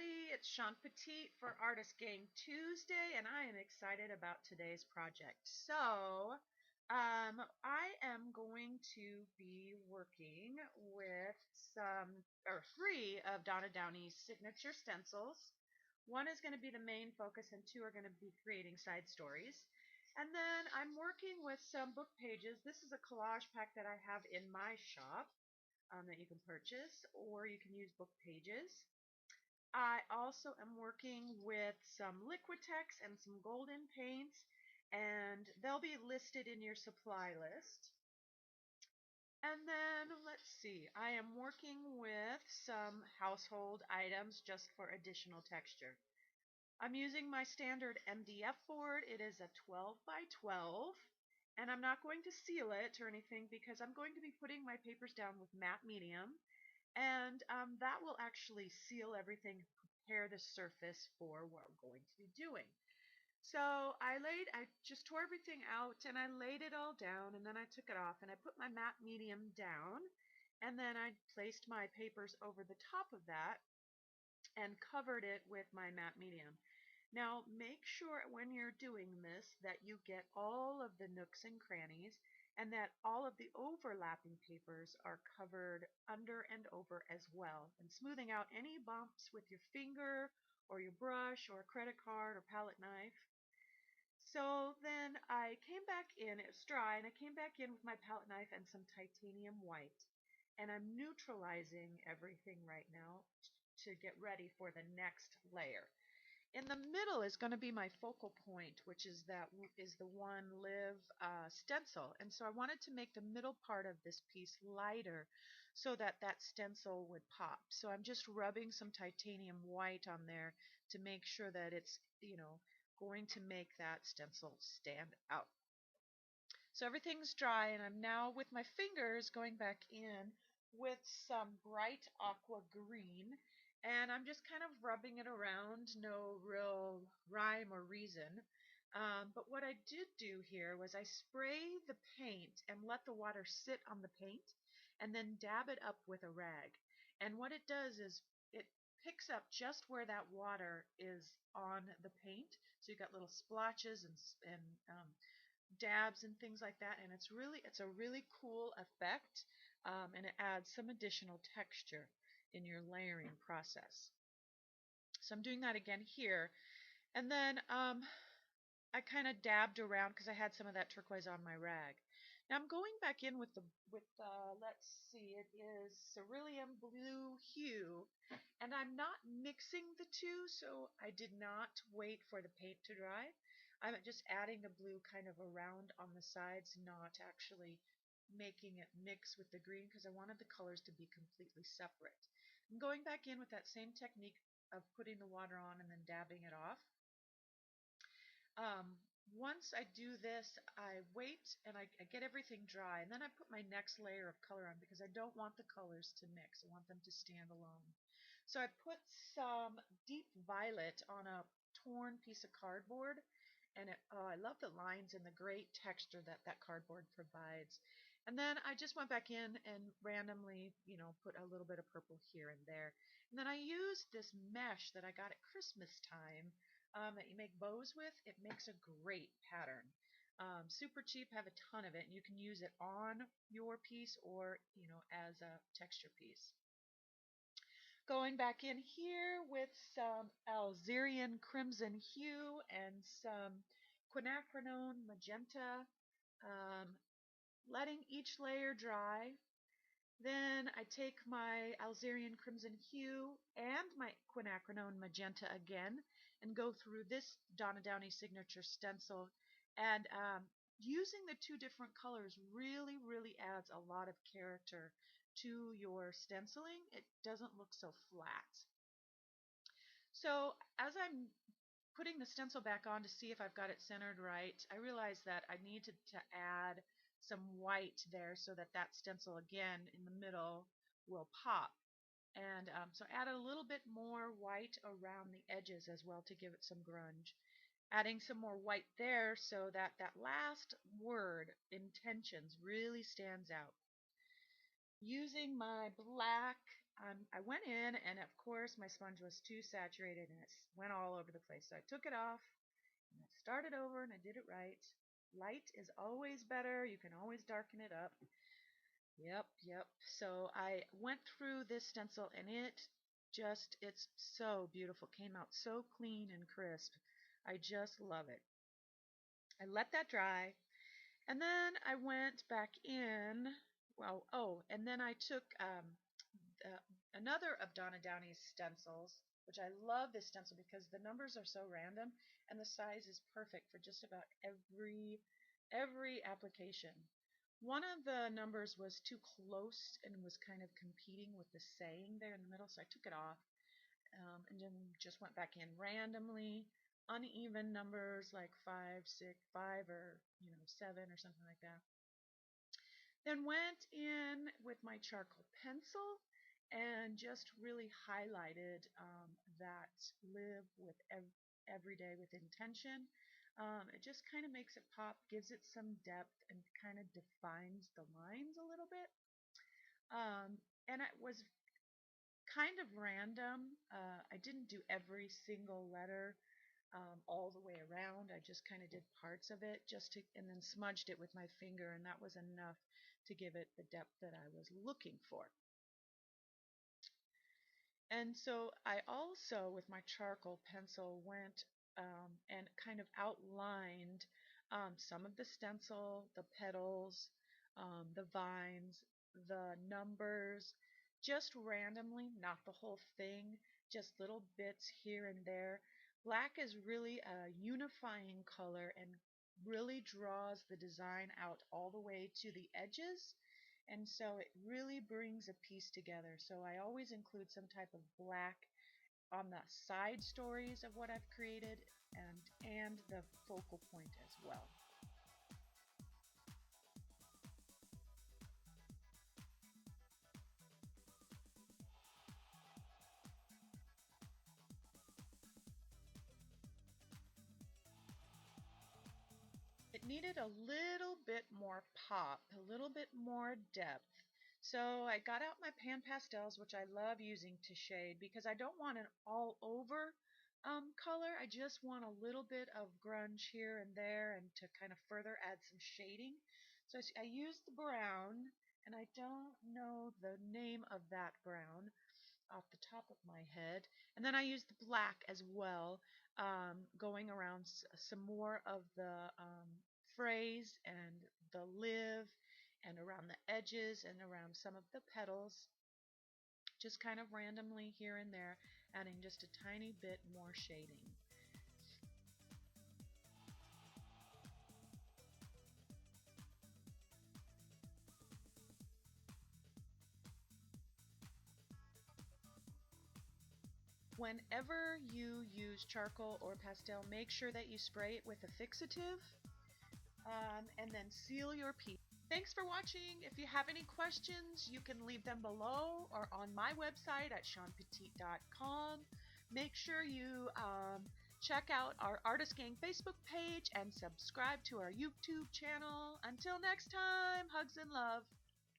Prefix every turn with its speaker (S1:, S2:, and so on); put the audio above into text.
S1: everybody. It's Shawn Petite for Artist Gang Tuesday, and I am excited about today's project. I am going to be working with three of Donna Downey's signature stencils. One is going to be the main focus, and two are going to be creating side stories. And then I'm working with some book pages. This is a collage pack that I have in my shop that you can purchase, or you can use book pages. I also am working with some Liquitex and some golden paints, and they'll be listed in your supply list. And then, let's see, I am working with some household items just for additional texture. I'm using my standard MDF board. It is a 12 by 12, and I'm not going to seal it or anything because I'm going to be putting my papers down with matte medium, and that will actually seal everything, prepare the surface for what we're going to be doing. So I just tore everything out and I laid it all down, and then I took it off and I put my matte medium down, and then I placed my papers over the top of that and covered it with my matte medium. Now make sure when you're doing this that you get all of the nooks and crannies and that all of the overlapping papers are covered under and over as well, and smoothing out any bumps with your finger or your brush or a credit card or palette knife. So then I came back in, it was dry, and I came back in with my palette knife and some titanium white, and I'm neutralizing everything right now to get ready for the next layer. In the middle is going to be my focal point, which is the one live stencil, and so I wanted to make the middle part of this piece lighter so that that stencil would pop. So I'm just rubbing some titanium white on there to make sure that it's going to make that stencil stand out. So everything's dry, and I'm now with my fingers going back in with some bright aqua green, and I'm just kind of rubbing it around, no real rhyme or reason. But what I did do here was I spray the paint and let the water sit on the paint and then dab it up with a rag. And what it does is it picks up just where that water is on the paint. So you got little splotches and dabs and things like that, and it's a really cool effect, and it adds some additional texture in your layering process. So I'm doing that again here, and then I kind of dabbed around because I had some of that turquoise on my rag. Now I'm going back in with the let's see, it is cerulean blue hue, and I'm not mixing the two, so I did not wait for the paint to dry. I'm just adding the blue kind of around on the sides, not actually making it mix with the green because I wanted the colors to be completely separate. I'm going back in with that same technique of putting the water on and then dabbing it off. Once I do this, I wait and I get everything dry, and then I put my next layer of color on because I don't want the colors to mix. I want them to stand alone. So I put some deep violet on a torn piece of cardboard, and I love the lines and the great texture that that cardboard provides. And then I just went back in and randomly, put a little bit of purple here and there. And then I used this mesh that I got at Christmas time, that you make bows with. It makes a great pattern. Super cheap, have a ton of it, and you can use it on your piece or as a texture piece. Going back in here with some Alzerian crimson hue and some quinacridone magenta, letting each layer dry. Then I take my Alzerian crimson hue and my quinacridone magenta again and go through this Donna Downey Signature stencil, and using the two different colors really adds a lot of character to your stenciling. It doesn't look so flat. So as I'm putting the stencil back on to see if I've got it centered right, I realized that I needed to add some white there so that that stencil again in the middle will pop. And so add a little bit more white around the edges as well to give it some grunge. Adding some more white there so that that last word, intentions, really stands out. Using my black I went in, and of course my sponge was too saturated and it went all over the place. So I took it off and I started over and I did it right. Light is always better. You can always darken it up. Yep, yep. So I went through this stencil and it's so beautiful. Came out so clean and crisp. I just love it. I let that dry and then I went back in. Well, oh, and then I took uh, another of Donna Downey's stencils, which I love this stencil because the numbers are so random and the size is perfect for just about every application. One of the numbers was too close and was kind of competing with the saying there in the middle, so I took it off and then just went back in randomly. Uneven numbers like 5, 6, 5, or 7 or something like that. Then went in with my charcoal pencil and just really highlighted that live with every day with intention. It just kind of makes it pop, gives it some depth, and kind of defines the lines a little bit. And it was kind of random. I didn't do every single letter all the way around. I just kind of did parts of it and then smudged it with my finger, and that was enough to give it the depth that I was looking for. And so I also, with my charcoal pencil, went and kind of outlined some of the stencil, the petals, the vines, the numbers, just randomly, not the whole thing, just little bits here and there. Black is really a unifying color and really draws the design out all the way to the edges, and so it really brings a piece together. So I always include some type of black on the side stories of what I've created and the focal point as well. It needed a little bit more pop, a little bit more depth. So I got out my pan pastels, which I love using to shade because I don't want an all over color. I just want a little bit of grunge here and there and to kind of further add some shading. So I used the brown, and I don't know the name of that brown off the top of my head. And then I used the black as well, going around some more of the phrase and the live and around the edges and around some of the petals, just kind of randomly here and there, adding just a tiny bit more shading. Whenever you use charcoal or pastel, make sure that you spray it with a fixative and then seal your piece. Thanks for watching. If you have any questions, you can leave them below or on my website at ShawnPetite.com. Make sure you check out our Artist Gang Facebook page and subscribe to our YouTube channel. Until next time, hugs and love.